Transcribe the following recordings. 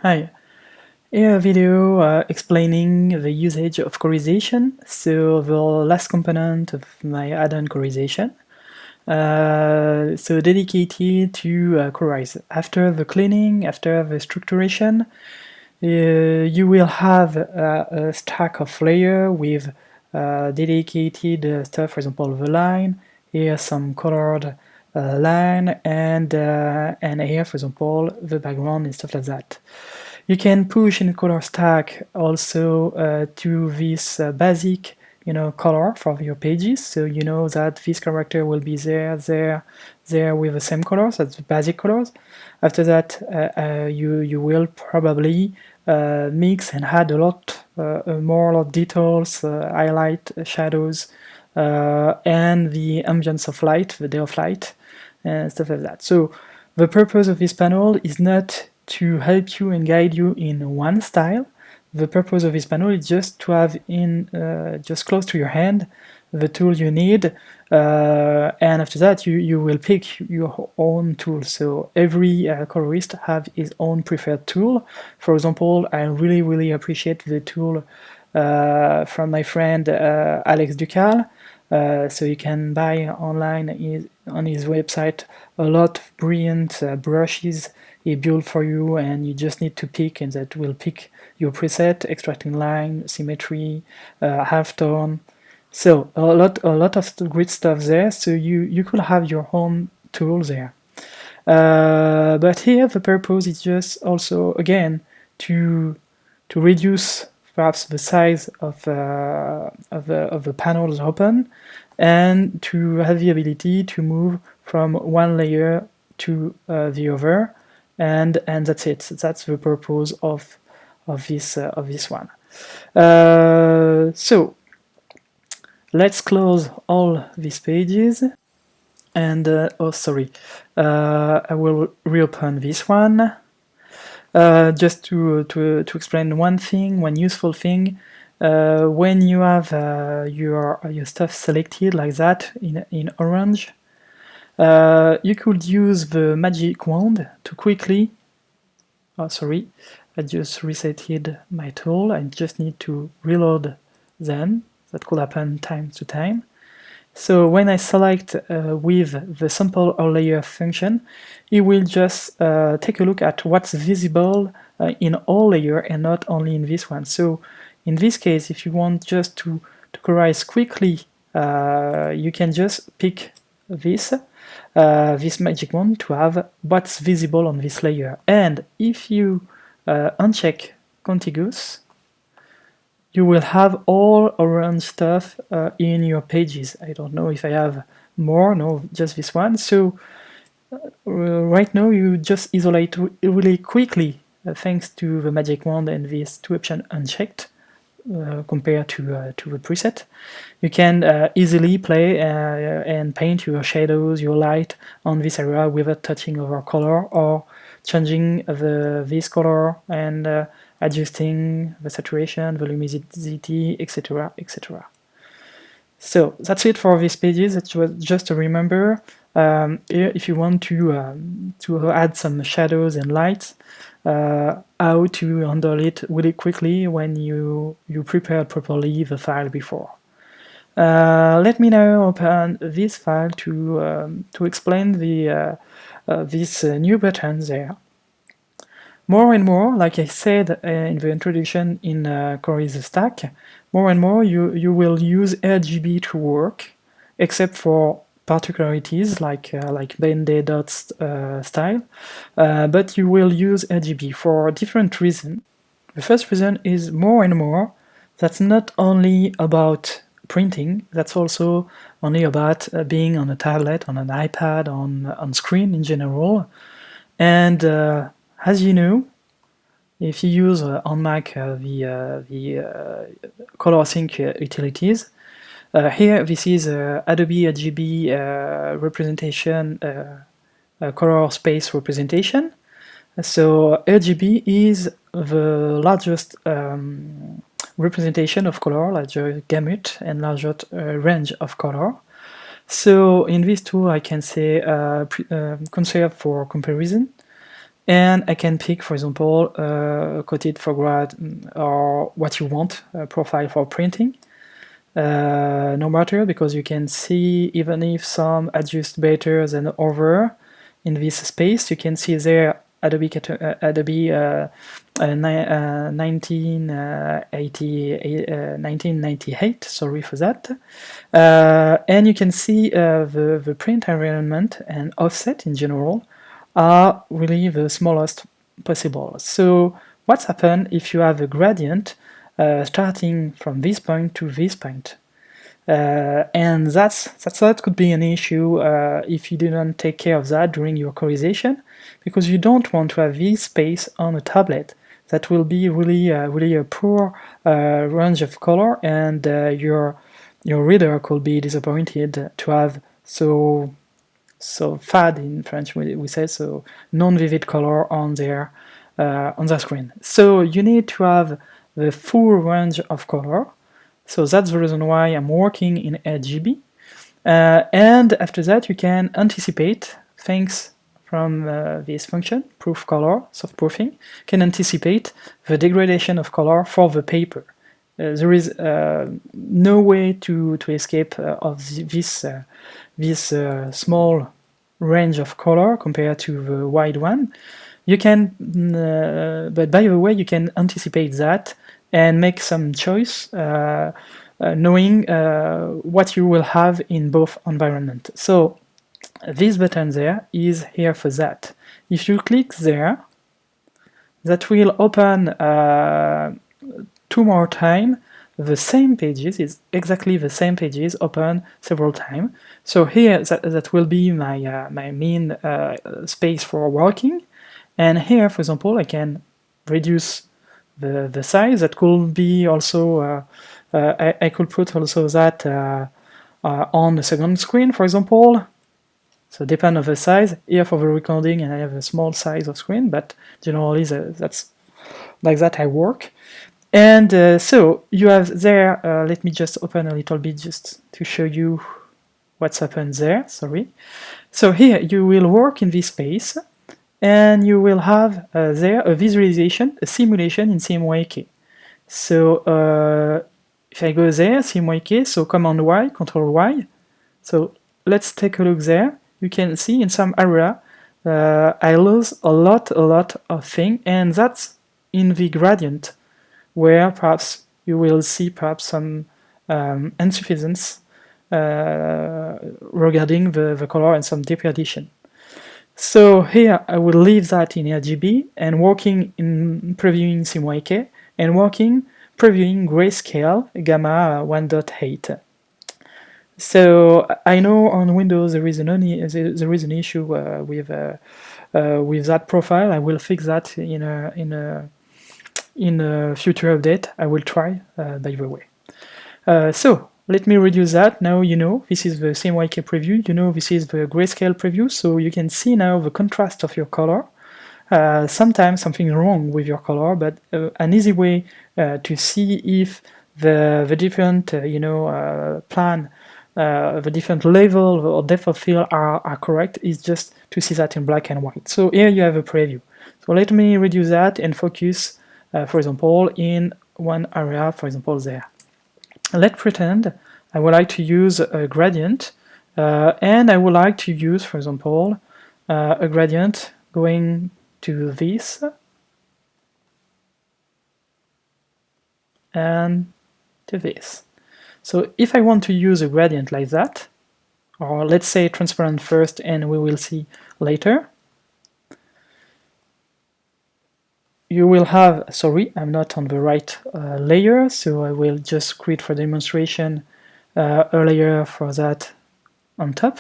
Hi, here a video explaining the usage of colorization, so the last component of my add-on colorization, so dedicated to colorize. After the cleaning, after the structuration, you will have a stack of layer with dedicated stuff, for example the line, here some colored line, and here for example the background and stuff like that. You can push in ColorizStack also to this basic color for your pages, so you know that this character will be there with the same colors, that's the basic colors. After that you will probably mix and add a lot more details, highlight, shadows, and the ambience of light, the day of light, and stuff like that. So the purpose of this panel is not to help you and guide you in one style. The purpose of this panel is just to have just close to your hand the tool you need, and after that you will pick your own tool. So every colorist have his own preferred tool. For example, I really appreciate the tool from my friend Alex Ducal. So you can buy online on his website a lot of brilliant brushes he built for you, and you just need to pick, and that will pick your preset, extracting line, symmetry, halftone. So a lot of great stuff there. So you could have your own tool there. But here the purpose is just also again to reduce perhaps the size of the panels open, and to have the ability to move from one layer to the other, and that's it. That's the purpose of this one. So let's close all these pages, and oh sorry, I will reopen this one. Just to explain one thing, one useful thing, when you have your stuff selected like that in orange, you could use the magic wand to quickly, oh sorry, I just resetted my tool, I just need to reload them, that could happen time to time. So when I select with the sample or layer function, it will just take a look at what's visible in all layers and not only in this one. So in this case, if you want just to colorize quickly, you can just pick this magic wand to have what's visible on this layer. And if you uncheck contiguous, you will have all orange stuff in your pages. I don't know if I have more, no, just this one. So right now you just isolate really quickly thanks to the magic wand and these two options unchecked compared to the preset. You can easily play and paint your shadows, your light on this area without touching over color or changing this color and adjusting the saturation, the luminosity, etc., etc. So that's it for these pages. It was just to remember. If you want to add some shadows and lights, how to handle it really quickly when you prepared properly the file before. Let me now open this file to explain these new buttons there. More and more, like I said in the introduction in ColorizStack, more and more you will use RGB to work, except for particularities like Band-Aid dots style, but you will use RGB for different reasons. The first reason is more and more that's not only about printing, that's also only about being on a tablet, on an iPad, on screen in general, and as you know, if you use on Mac the ColorSync utilities, here this is Adobe RGB representation, color space representation. So RGB is the largest representation of color, larger gamut and larger range of color. So in this tool I can say conserve for comparison. and I can pick, for example, coated foreground or what you want, profile for printing. No matter, because you can see even if some adjust better than over in this space, you can see there Adobe 1998, sorry for that. And you can see the print environment and offset in general are really the smallest possible. So what's happened if you have a gradient starting from this point to this point? And that could be an issue if you didn't take care of that during your colorization, because you don't want to have this space on a tablet. That will be really a poor range of color, and your reader could be disappointed to have so fade, in French we say, so non-vivid color on their screen. So you need to have the full range of color. So that's the reason why I'm working in RGB. And after that, you can anticipate, thanks from this function, proof color, soft proofing, can anticipate the degradation of color for the paper. There is no way to escape of this small range of color compared to the wide one. You can, but by the way, you can anticipate that and make some choice, knowing what you will have in both environments. So this button there is here for that. If you click there, that will open 2 more times the same pages. Is exactly the same pages open several times. So here that will be my my main space for working, and here, for example, I can reduce the size. That could be also I could put also that on the second screen, for example. So depend on the size. Here for the recording, and I have a small size of screen, but generally that's like that I work. And so you have there, let me just open a little bit just to show you what's happened there, sorry. So here you will work in this space, and you will have there a visualization, a simulation in CMYK. So if I go there, CMYK, so Command Y, Control Y, so let's take a look there. You can see in some area I lose a lot of things, and that's in the gradient, where perhaps you will see perhaps some insufficiency regarding the color and some degradation. So here I will leave that in RGB and working in previewing CMYK and working previewing grayscale gamma 1.8. So I know on Windows there is an issue with that profile. I will fix that in a future update. I will try, by the way. So let me reduce that. Now you know this is the CMYK preview. You know this is the grayscale preview. So you can see now the contrast of your color. Sometimes something wrong with your color, but an easy way to see if the different plan, the different level or depth of field are correct is just to see that in black and white. So here you have a preview. So let me reduce that and focus, for example, in one area, for example, there. Let's pretend I would like to use a gradient, and I would like to use, for example, a gradient going to this and to this. So if I want to use a gradient like that, or let's say transparent first and we will see later, you will have, sorry, I'm not on the right layer, so I will just create for demonstration a layer for that on top.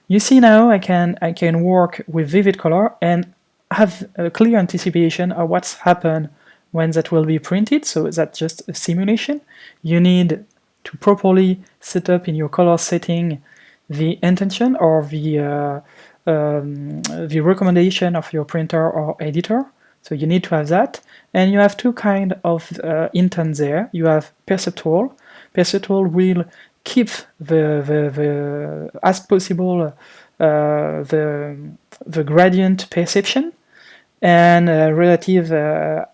You see now I can work with vivid color and have a clear anticipation of what's happened when that will be printed. So that's just a simulation. You need to properly set up in your color setting the intention or the recommendation of your printer or editor. So you need to have that, and you have two kind of intent there. You have perceptual. Perceptual will keep the as possible the gradient perception, and relative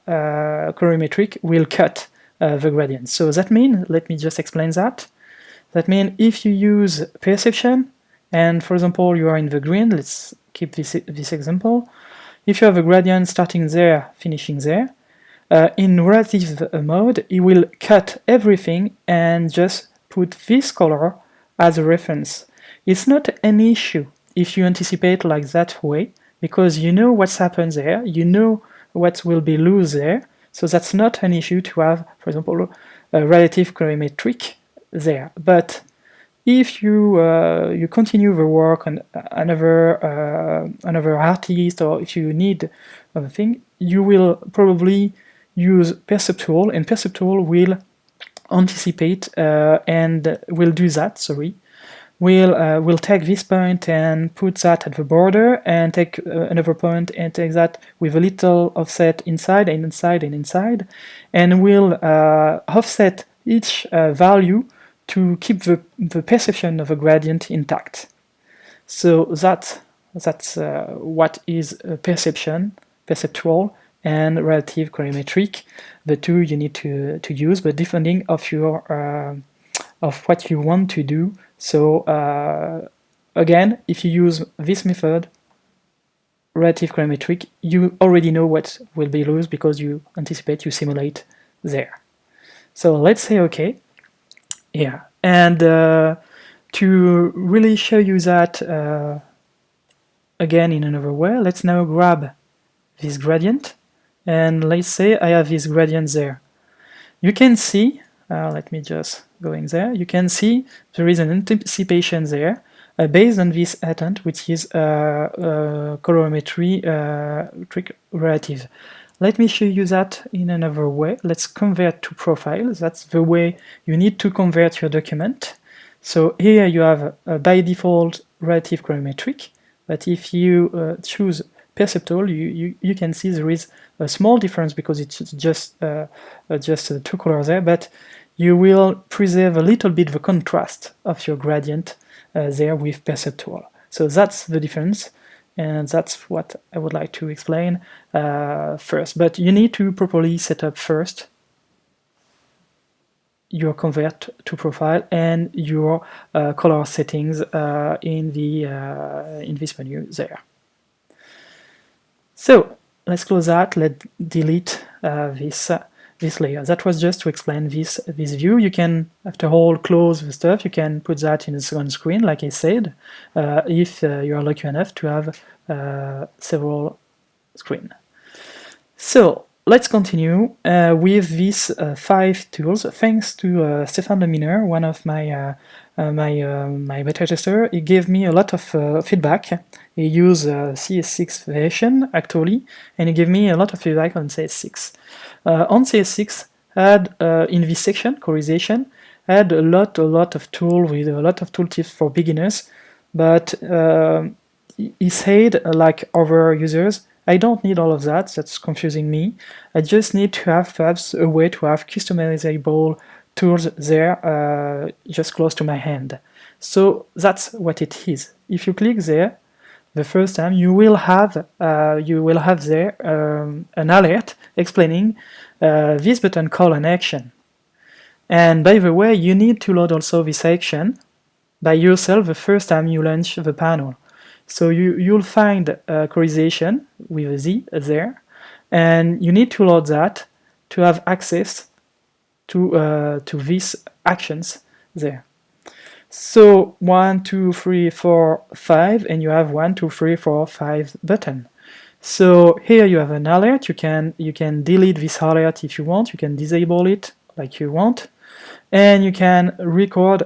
colorimetric will cut the gradient. So that means, let me just explain that. That means if you use perception, and for example you are in the green, let's keep this example. If you have a gradient starting there, finishing there, in relative mode, it will cut everything and just put this color as a reference. It's not an issue if you anticipate like that way, because you know what's happened there, you know what will be loose there, so that's not an issue to have, for example, a relative colorimetric there. But if you you continue the work on another artist, or if you need other thing, you will probably use perceptual, and perceptual will anticipate and will do that. Sorry, will take this point and put that at the border, and take another point and take that with a little offset inside and inside and inside, and will offset each value to keep the perception of a gradient intact. So that's what is perceptual and relative colorimetric. The two you need to use, but depending of your of what you want to do. So again, if you use this method, relative colorimetric, you already know what will be loose because you anticipate, you simulate there. So let's say OK. Yeah, and to really show you that again in another way, let's now grab this gradient, and let's say I have this gradient there. You can see, let me just go in there, you can see there is an anticipation there based on this Addon, which is colorimetry relative. Let me show you that in another way. Let's convert to profile. That's the way you need to convert your document. So here you have by default relative colorimetric, but if you choose perceptual, you can see there is a small difference because it's just two colors there, but you will preserve a little bit the contrast of your gradient there with perceptual. So that's the difference. And that's what I would like to explain first. But you need to properly set up first your convert to profile and your color settings in this menu there. So let's close that. Let's delete this layer. That was just to explain this view. You can, after all, close the stuff. You can put that in a second screen, like I said, if you are lucky enough to have several screens. So let's continue with these 5 tools. Thanks to Stefan Leminer, one of my my beta tester. He gave me a lot of feedback. He used CS6 version actually, and he gave me a lot of feedback on CS6. On CS6, had in this section, colorization, had a lot of tools with a lot of tooltips for beginners, but he said, like other users, I don't need all of that, that's confusing me. I just need to have perhaps a way to have customizable tools there just close to my hand. So that's what it is. If you click there, the first time you will have there an alert explaining this button call an action. And by the way, you need to load also this action by yourself the first time you launch the panel. So you'll find colorization with a Z there, and you need to load that to have access to these actions there. So 1, 2, 3, 4, 5, and you have 1, 2, 3, 4, 5 button. So here you have an alert. You can delete this alert if you want. You can disable it like you want, and you can record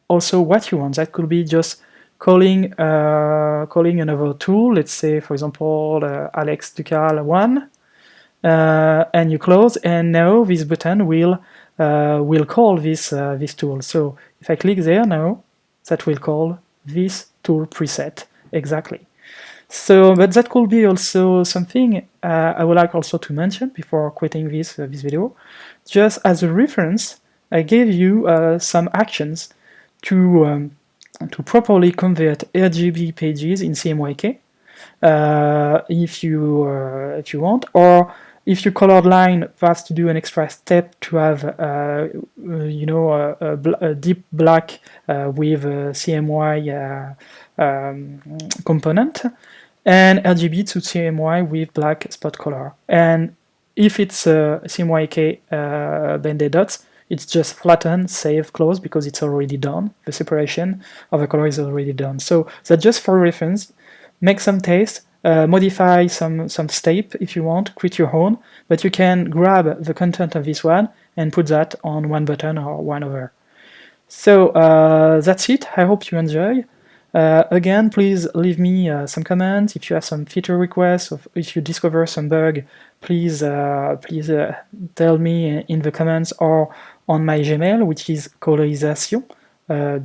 also what you want. That could be just calling another tool. Let's say, for example, Alex Ducal 1, and you close, and now this button will call this tool. So if I click there now, that will call this tool preset exactly. So, but that could be also something I would like also to mention before quitting this video. Just as a reference, I gave you some actions to properly convert RGB pages in CMYK. if you want, or if your colored line has to do an extra step to have a deep black with a CMY component, and RGB to CMY with black spot color. And if it's CMYK banded dots, it's just flatten, save, close, because it's already done. The separation of the color is already done. So that's just for reference. Make some taste, modify some step if you want, create your own, but you can grab the content of this one and put that on one button or one over. So that's it. I hope you enjoy. Again, please leave me some comments. If you have some feature requests, or if you discover some bug, please tell me in the comments or on my Gmail, which is Colorization.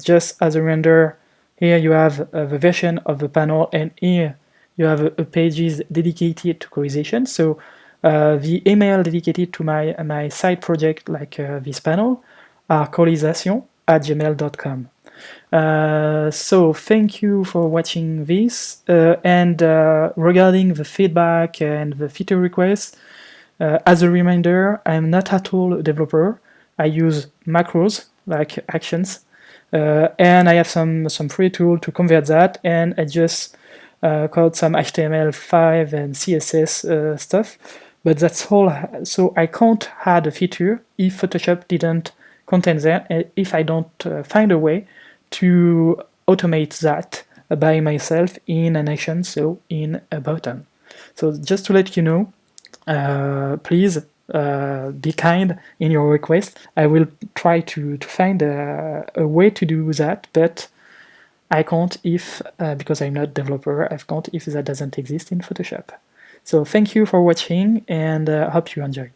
Just as a reminder, here you have the version of the panel, and here you have a pages dedicated to colorization. So the email dedicated to my side project, like this panel, are colorization@gmail.com. So thank you for watching this, and regarding the feedback and the feature requests, as a reminder, I'm not at all a developer. I use macros like actions, and I have some free tool to convert that, and I just code some HTML5 and CSS stuff, but that's all. So I can't add a feature if Photoshop didn't contain that, if I don't find a way to automate that by myself in an action, so in a button. So just to let you know, please be kind in your request. I will try to find a way to do that, but I can't if, because I'm not a developer, I can't if that doesn't exist in Photoshop. So thank you for watching, and hope you enjoy.